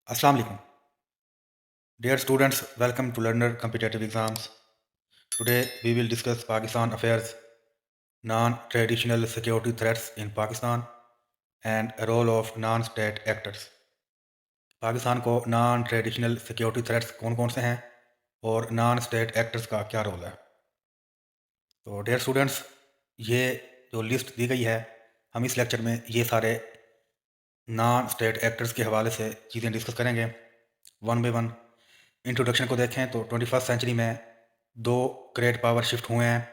Assalamu alaikum. Dear students, welcome to Learner Competitive Exams. Today we will discuss Pakistan affairs, non-traditional security threats in Pakistan and a role of non-state actors. Pakistan को non traditional security threats कौन कौन से हैं और non state actors का क्या role है। तो डियर स्टूडेंट्स, ये जो लिस्ट दी गई है, हम इस लेक्चर में ये सारे नॉन स्टेट एक्टर्स के हवाले से चीज़ें डिस्कस करेंगे वन बाई वन। इंट्रोडक्शन को देखें तो 21st सेंचुरी में दो ग्रेट पावर शिफ्ट हुए हैं।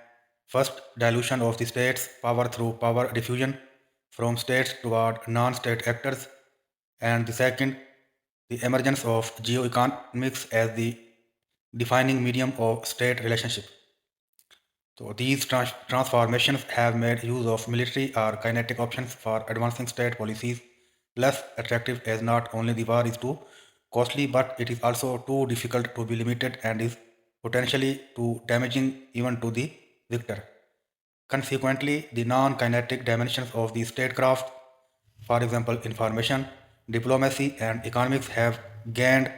First, dilution of the states power through power diffusion from states toward non state actors, and the second, the emergence of geoeconomics as the defining medium of state relationship. So these transformations have made use of military or kinetic options for advancing state policies less attractive, as not only the war is too costly, but it is also too difficult to be limited and is potentially too damaging even to the victor. Consequently, the non-kinetic dimensions of the statecraft, for example, information, diplomacy, and economics, have gained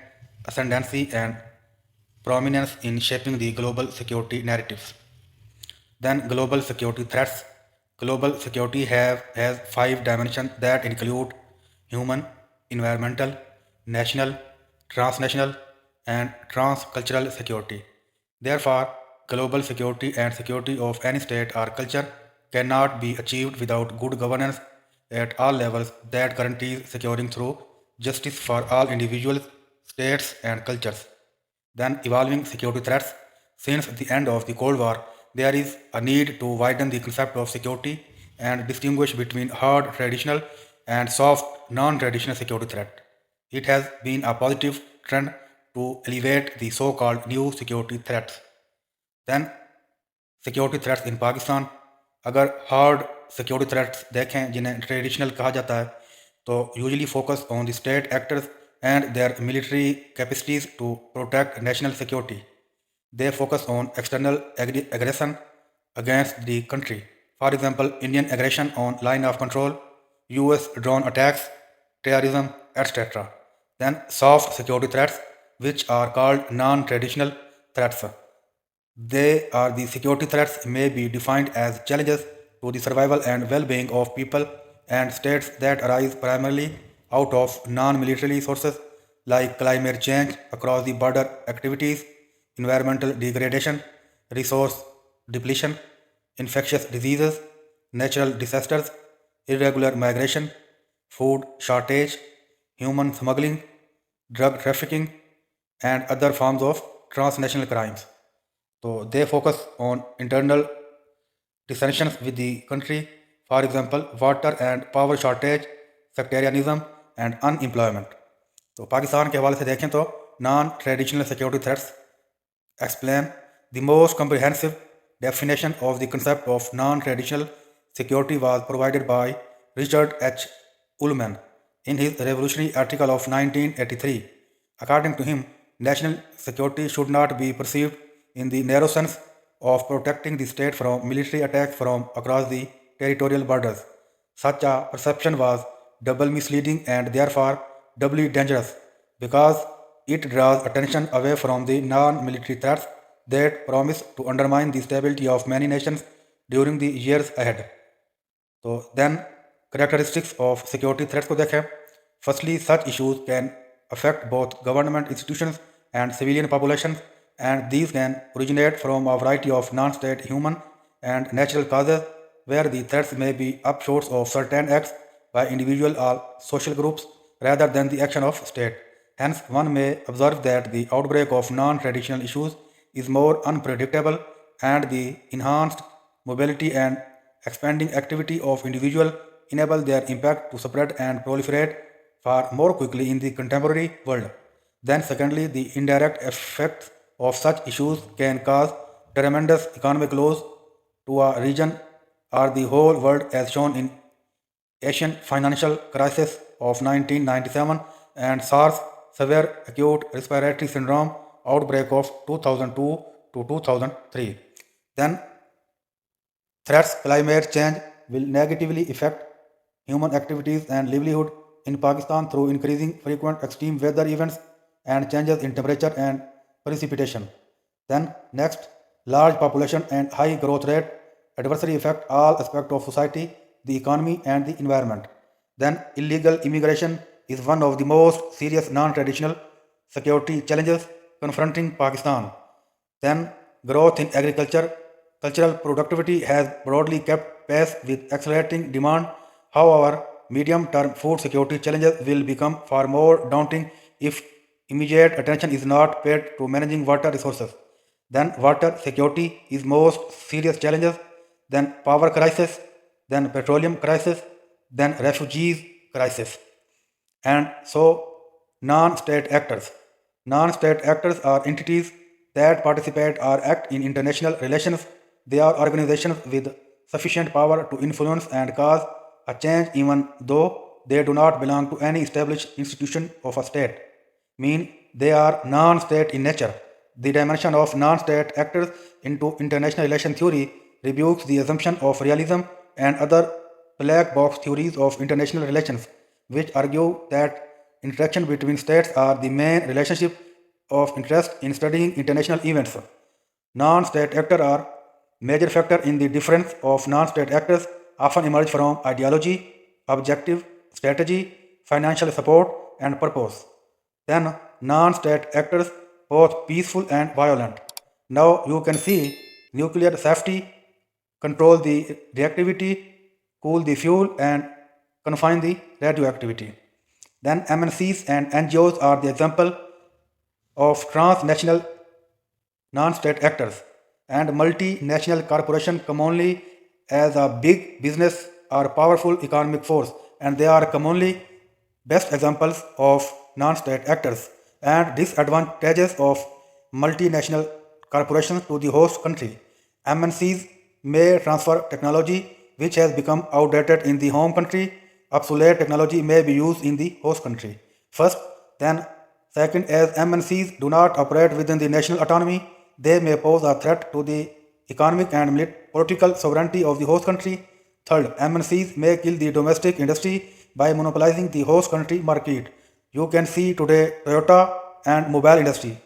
ascendancy and prominence in shaping the global security narratives. Then global security threats. Global security has five dimensions that include human, environmental, national, transnational, and transcultural security. Therefore, global security and security of any state or culture cannot be achieved without good governance at all levels that guarantees securing through justice for all individuals, states, and cultures. Then evolving security threats. Since the end of the Cold War, there is a need to widen the concept of security and distinguish between hard traditional and soft non-traditional security threat. It has been a positive trend to elevate the so-called new security threats. Then security threats in Pakistan. अगर hard security threats देखें जिन्हें traditional कहा जाता है, तो usually focus on the state actors and their military capacities to protect national security. They focus on external aggression against the country. For example, Indian aggression on line of control, US drone attacks, terrorism, etc. Then soft security threats, which are called non-traditional threats. They are the security threats may be defined as challenges to the survival and well-being of people and states that arise primarily out of non-military sources like climate change across the border activities, environmental degradation, resource depletion, infectious diseases, natural disasters, irregular migration, food shortage, human smuggling, drug trafficking, and other forms of transnational crimes. So they focus on internal dissensions with the country, for example, water and power shortage, sectarianism, and unemployment. तो पाकिस्तान के हवाले से देखें तो non traditional security threats explain the most comprehensive definition of the concept of non-traditional security was provided by Richard H. Ullman in his revolutionary article of 1983. According to him, national security should not be perceived in the narrow sense of protecting the state from military attacks from across the territorial borders. Such a perception was double misleading and therefore doubly dangerous because it draws attention away from the non-military threats that promise to undermine the stability of many nations during the years ahead. So then characteristics of security threats को देखें. Firstly, such issues can affect both government institutions and civilian populations, and these can originate from a variety of non-state human and natural causes where the threats may be upshoots of certain acts by individual or social groups rather than the action of state. Hence, one may observe that the outbreak of non-traditional issues is more unpredictable, and the enhanced mobility and expanding activity of individuals enable their impact to spread and proliferate far more quickly in the contemporary world. Then secondly, the indirect effects of such issues can cause tremendous economic loss to a region or the whole world, as shown in Asian financial crisis of 1997 and SARS severe acute respiratory syndrome outbreak of 2002 to 2003. Then threats climate change will negatively affect human activities and livelihood in Pakistan through increasing frequent extreme weather events and changes in temperature and precipitation. Then next, large population and high growth rate adversely affect all aspects of society, the economy and the environment. Then illegal immigration is one of the most serious non-traditional security challenges confronting Pakistan. Then growth in agriculture, cultural productivity has broadly kept pace with accelerating demand. However, medium-term food security challenges will become far more daunting if immediate attention is not paid to managing water resources. Then water security is most serious challenges, then power crisis, then petroleum crisis, then refugees crisis. And so, non-state actors. Non-state actors are entities that participate or act in international relations. They are organizations with sufficient power to influence and cause a change even though they do not belong to any established institution of a state. Mean they are non-state in nature. The dimension of non-state actors into international relation theory rebukes the assumption of realism and other black box theories of international relations, which argue that interaction between states are the main relationship of interest in studying international events. Non-state actors are major factor in the difference of non-state actors often emerge from ideology, objective, strategy, financial support, and purpose. Then non-state actors, both peaceful and violent. Now you can see nuclear safety, control the reactivity, cool the fuel, and confine the radioactivity. Then MNCs and NGOs are the example of transnational non-state actors and multinational corporations commonly as a big business or powerful economic force, and they are commonly best examples of non-state actors and disadvantages of multinational corporations to the host country. MNCs may transfer technology which has become outdated in the home country. Obsolete technology may be used in the host country. First, then second, as MNCs do not operate within the national autonomy, they may pose a threat to the economic and political sovereignty of the host country. Third, MNCs may kill the domestic industry by monopolizing the host country market. You can see today Toyota and mobile industry.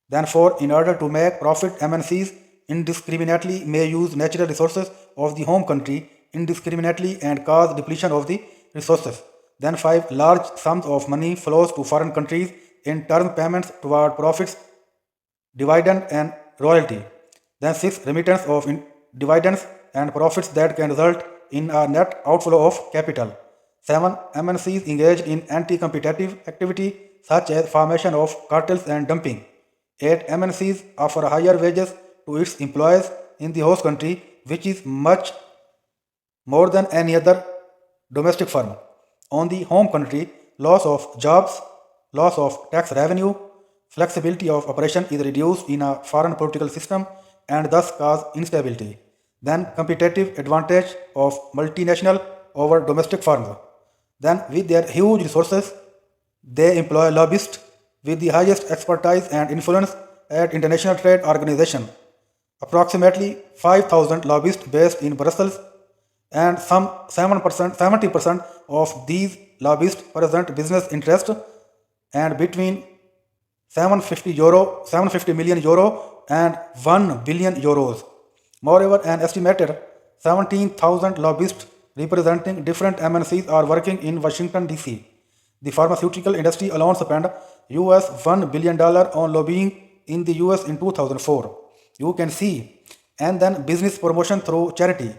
Then four, in order to make profit, MNCs indiscriminately may use natural resources of the home country indiscriminately and cause depletion of the resources. Then five, large sums of money flows to foreign countries in term payments toward profits, dividend and royalty. Then six, remittance of dividends and profits that can result in a net outflow of capital. Seven, MNCs engage in anti-competitive activity such as formation of cartels and dumping. Eight, MNCs offer higher wages to its employees in the host country, which is much more than any other domestic firm. On the home country, loss of jobs, loss of tax revenue, flexibility of operation is reduced in a foreign political system and thus cause instability. Then competitive advantage of multinational over domestic firms. Then with their huge resources, they employ lobbyists with the highest expertise and influence at international trade organizations. Approximately 5,000 lobbyists based in Brussels and some 70% of these lobbyists present business interest and between 750 million euro and 1 billion euros. Moreover, an estimated 17,000 lobbyists representing different MNCs are working in Washington DC. The pharmaceutical industry alone spent US $1 billion on lobbying in the US in 2004. You can see. And then business promotion through charity,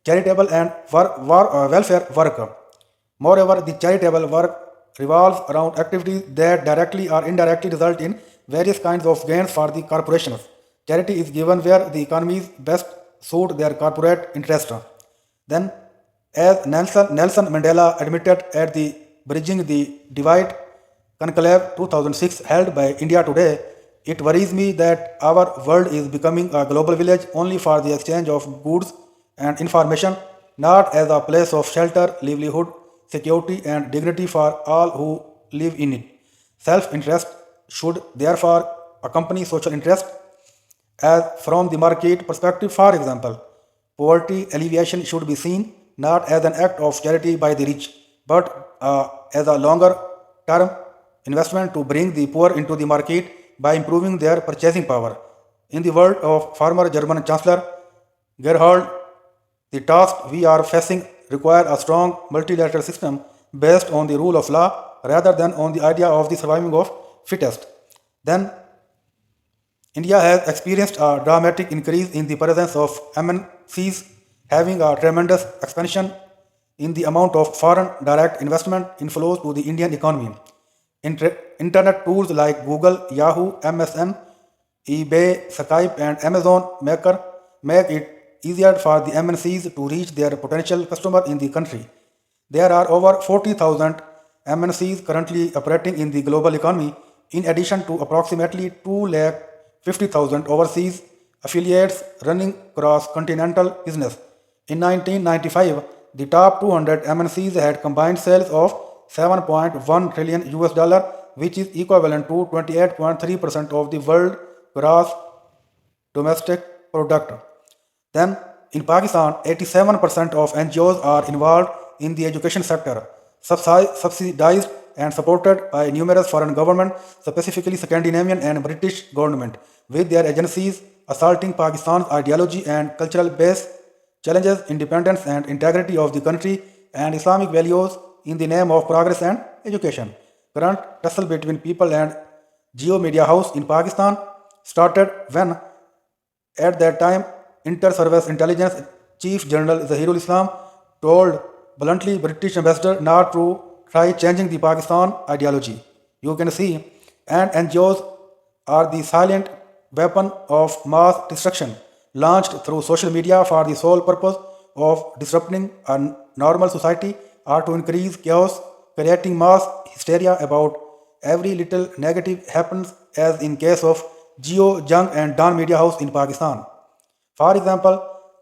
charitable and welfare work. Moreover, the charitable work revolves around activities that directly or indirectly result in various kinds of gains for the corporations. Charity is given where the economies best suit their corporate interest. Then, as Nelson Mandela admitted at the Bridging the Divide Conclave 2006 held by India Today, it worries me that our world is becoming a global village only for the exchange of goods and information, not as a place of shelter, livelihood, security, and dignity for all who live in it. Self interest should therefore accompany social interest. As from the market perspective, for example, poverty alleviation should be seen not as an act of charity by the rich, but as a longer term investment to bring the poor into the market by improving their purchasing power. In the words of former German Chancellor Gerhard, the task we are facing require a strong multilateral system based on the rule of law rather than on the idea of the surviving of fittest. Then India has experienced a dramatic increase in the presence of MNCs, having a tremendous expansion in the amount of foreign direct investment inflows to the Indian economy. Internet tools like Google, Yahoo, MSN, eBay, Skype, and Amazon Maker make it easier for the MNCs to reach their potential customer in the country. There are over 40,000 MNCs currently operating in the global economy, in addition to approximately 250,000 overseas affiliates running cross-continental business. In 1995, the top 200 MNCs had combined sales of 7.1 trillion US dollar, which is equivalent to 28.3% of the world gross domestic product. Then, in Pakistan, 87% of NGOs are involved in the education sector, subsidized and supported by numerous foreign governments, specifically Scandinavian and British government, with their agencies assaulting Pakistan's ideology and cultural base, challenges independence and integrity of the country, and Islamic values in the name of progress and education. Current tussle between people and Geo Media House in Pakistan started when, at that time, Inter-Service Intelligence Chief General Zahirul Islam told bluntly British ambassador not to try changing the Pakistan ideology. You can see, and NGOs are the silent weapon of mass destruction launched through social media for the sole purpose of disrupting a normal society or to increase chaos, creating mass hysteria about every little negative happens, as in case of Geo, Jung and Dawn Media House in Pakistan. For example,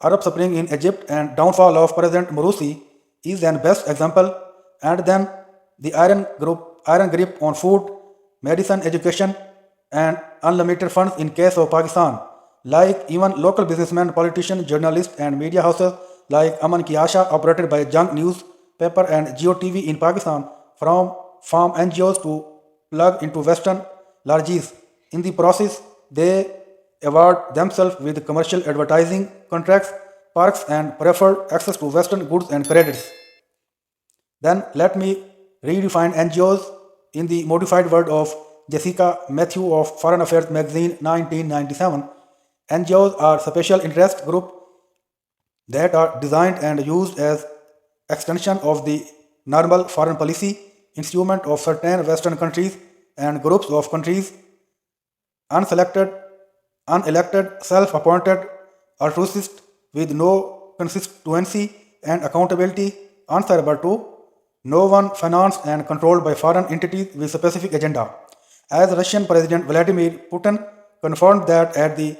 Arab Spring in Egypt and downfall of President Morsi is an best example, and then the iron grip on food, medicine, education, and unlimited funds in case of Pakistan, like even local businessmen, politicians, journalists, and media houses like Aman Ki Asha, operated by Jung newspaper and Geo TV in Pakistan, from farm NGOs to plug into Western largesse. In the process, they award themselves with commercial advertising contracts, perks, and preferred access to Western goods and credits. Then let me redefine NGOs in the modified word of Jessica Matthew of Foreign Affairs magazine 1997. NGOs are special interest group that are designed and used as extension of the normal foreign policy instrument of certain Western countries and groups of countries, unselected, unelected, self-appointed altruists with no constituency and accountability, answerable to no one, financed and controlled by foreign entities with specific agenda. As Russian President Vladimir Putin confirmed that at the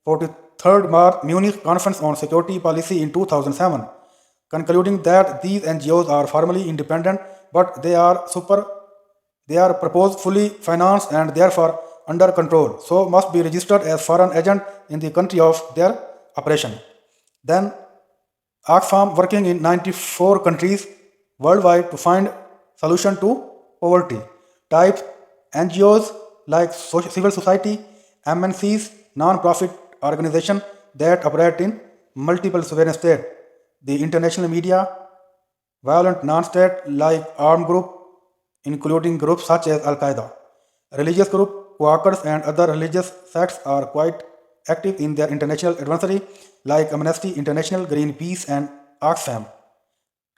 43rd Munich Conference on Security Policy in 2007, concluding that these NGOs are formally independent, but they are proposed fully financed and therefore under control, so must be registered as foreign agent in the country of their operation. Then Oxfam working in 94 countries worldwide to find solution to poverty. Types NGOs like civil society, MNCs, non-profit organizations that operate in multiple sovereign states, the international media, violent non-state like armed group, including groups such as Al-Qaeda, religious group, Quakers and other religious sects are quite active in their international adversary like Amnesty International, Greenpeace and Oxfam.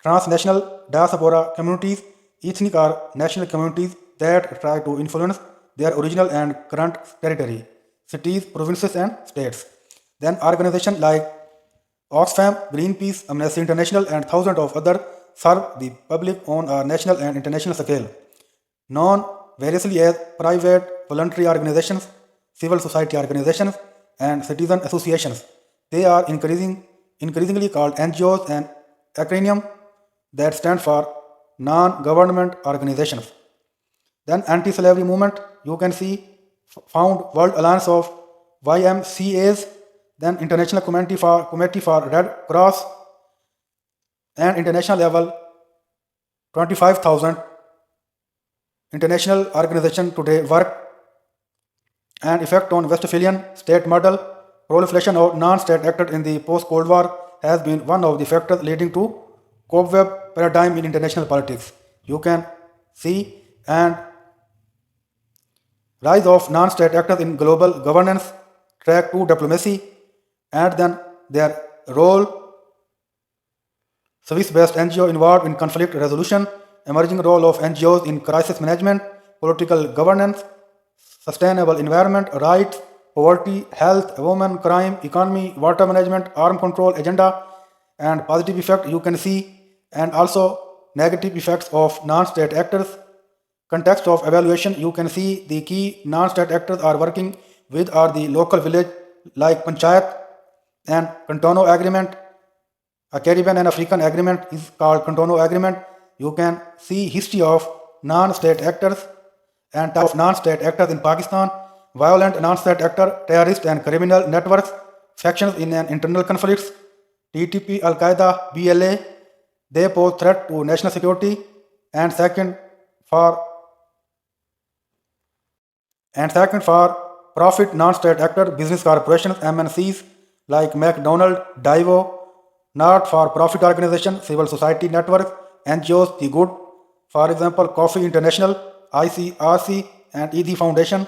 Transnational diaspora communities, ethnic or national communities that try to influence their original and current territory, cities, provinces and states. Then organizations like Oxfam, Greenpeace, Amnesty International and thousands of others serve the public on a national and international scale. Known variously as private voluntary organizations, civil society organizations, and citizen associations. They are increasingly called NGOs, an acronym that stands for non-government organizations. Then anti-slavery movement, you can see found World Alliance of YMCAs, then International Committee for Red Cross, and international level 25,000 international organizations today work and effect on Westphalian state model. Proliferation of non-state actors in the post-Cold War has been one of the factors leading to cobweb paradigm in international politics. You can see and rise of non-state actors in global governance, track to diplomacy, and then their role, Swiss-based NGO involved in conflict resolution, emerging role of NGOs in crisis management, political governance, sustainable environment, rights, poverty, health, women, crime, economy, water management, arm control agenda, and positive effect you can see, and also negative effects of non-state actors. Context of evaluation, you can see the key non-state actors are working with are the local village like Panchayat and Cantono Agreement. A Caribbean and African agreement is called Cantono Agreement. You can see history of non-state actors and type of non-state actors in Pakistan, violent non-state actor, terrorist and criminal networks, factions in an internal conflicts, TTP, Al-Qaeda, BLA, they pose threat to national security, and second for profit non-state actor business corporations MNCs like McDonald, Divo, not for profit organization, civil society networks, NGOs, the good, for example, Coffee International, ICRC, and ED Foundation,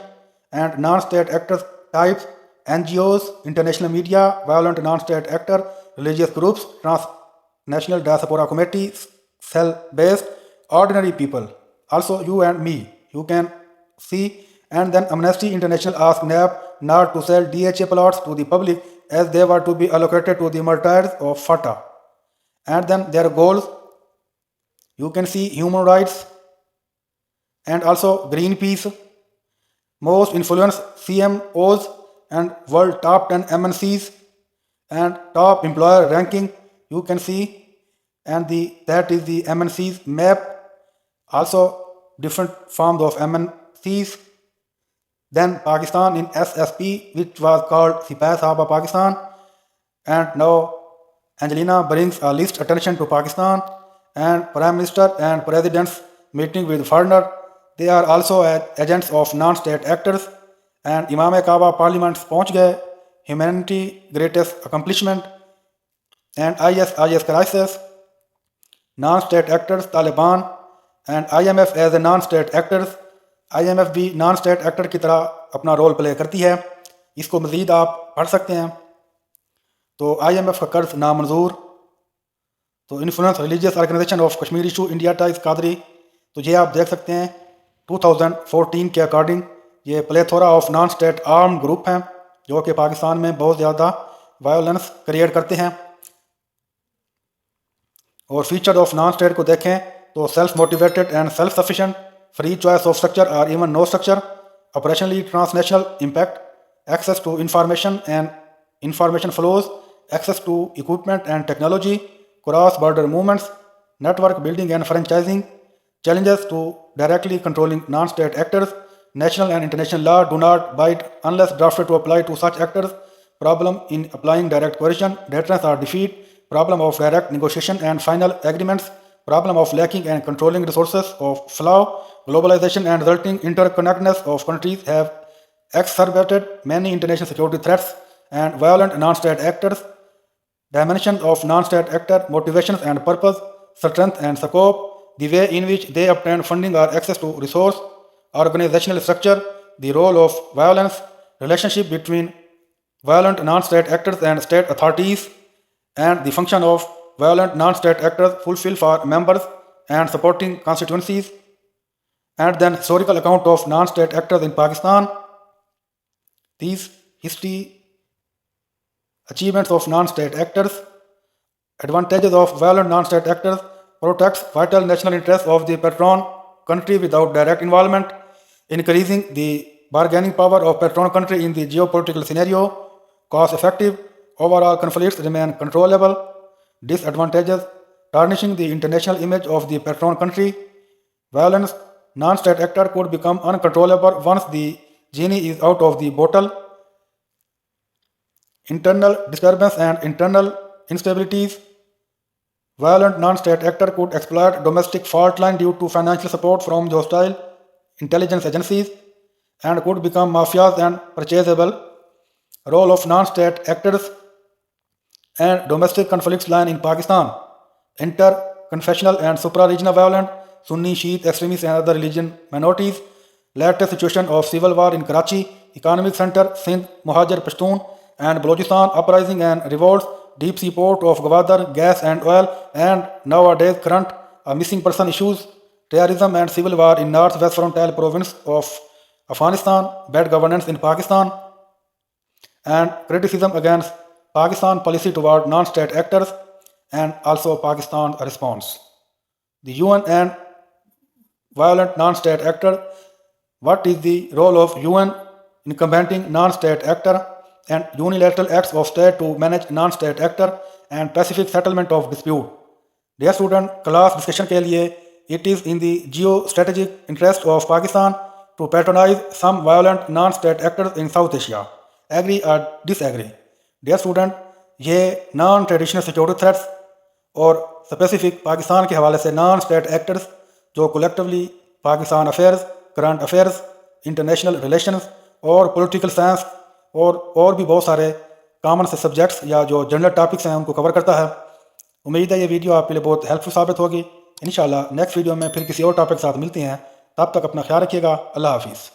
and non-state actors types, NGOs, international media, violent non-state actor, religious groups, transnational diaspora committees, cell-based, ordinary people, also you and me, you can see. And then Amnesty International asked NAB not to sell DHA plots to the public as they were to be allocated to the martyrs of Fatah. And then their goals, you can see human rights and also Greenpeace, most influenced CMOs and world top 10 MNCs and top employer ranking, you can see, and that is the MNCs map, also different forms of MNCs. Then Pakistan in SSP, which was called Sipah Sahaba Pakistan, and now Angelina brings a list attention to Pakistan, and Prime Minister and President's meeting with foreigner. They are also agents of non-state actors, and Imam Kaaba Parliament पहुंच गए, humanity greatest accomplishment, and IS crisis, non-state actors Taliban, and IMF as a non-state actors. IMF भी non state actor की तरह अपना role play करती है, इसको मज़ीद आप पढ़ सकते हैं। तो IMF का कर्ज नामंजूर, तो influence religious organisation of Kashmir issue India ties Qadri, तो ये आप देख सकते हैं 2014 के अकॉर्डिंग ये plethora of non state arm group हैं जो कि पाकिस्तान में बहुत ज़्यादा वायोलेंस क्रिएट करते हैं। और फीचर ऑफ नॉन स्टेट को देखें तो self motivated and self sufficient, free choice of structure or even no structure, operationally transnational impact, access to information and information flows, access to equipment and technology, cross-border movements, network building and franchising, challenges to directly controlling non-state actors, national and international law do not bite unless drafted to apply to such actors, problem in applying direct coercion, deterrence or defeat, problem of direct negotiation and final agreements, problem of lacking and controlling resources of flow, globalization and resulting interconnectedness of countries have exacerbated many international security threats and violent non-state actors, dimensions of non-state actor motivations and purpose, strength and scope, the way in which they obtain funding or access to resource, organizational structure, the role of violence, relationship between violent non-state actors and state authorities, and the function of violent non-state actors fulfill for members and supporting constituencies, and then historical account of non-state actors in Pakistan. These history achievements of non-state actors, advantages of violent non-state actors, protects vital national interests of the patron country without direct involvement, increasing the bargaining power of patron country in the geopolitical scenario, cost effective, overall conflicts remain controllable, disadvantages, tarnishing the international image of the patron country, violence, non-state actor could become uncontrollable once the genie is out of the bottle, internal disturbance and internal instabilities, Violent non-state actor could exploit domestic fault line due to financial support from the hostile intelligence agencies and could become mafias and purchasable. Role of non-state actors and domestic conflicts line in Pakistan. Inter-confessional and supra-regional violence, Sunni, Shiite extremists and other religion minorities. Latest situation of civil war in Karachi, economic center, Sindh, Muhajir Pashtun and Balochistan uprising and revolts, deep sea port of Gwadar, gas and oil, and nowadays current missing person issues, terrorism and civil war in northwest frontier province of Afghanistan, bad governance in Pakistan, and criticism against Pakistan policy toward non-state actors and also Pakistan's response. The UN and violent non-state actor. What is the role of UN in combating non-state actor and unilateral acts of state to manage non-state actor and pacific settlement of dispute? Dear student, class discussion के लिए it is in the geostrategic interest of Pakistan to patronize some violent non-state actors in South Asia. Agree or disagree? Dear student, ये non traditional security threats और specific Pakistan के हवाले से non state actors जो collectively Pakistan affairs, current affairs, international relations और political science और भी बहुत सारे कॉमन से सब्जेक्ट्स या जो जनरल टॉपिक्स हैं उनको कवर करता है। उम्मीद है ये वीडियो आपके लिए बहुत हेल्पफुल साबित होगी। इंशाल्लाह नेक्स्ट वीडियो में फिर किसी और टॉपिक के साथ मिलते हैं। तब तक अपना ख्याल रखिएगा। अल्लाह हाफिज़।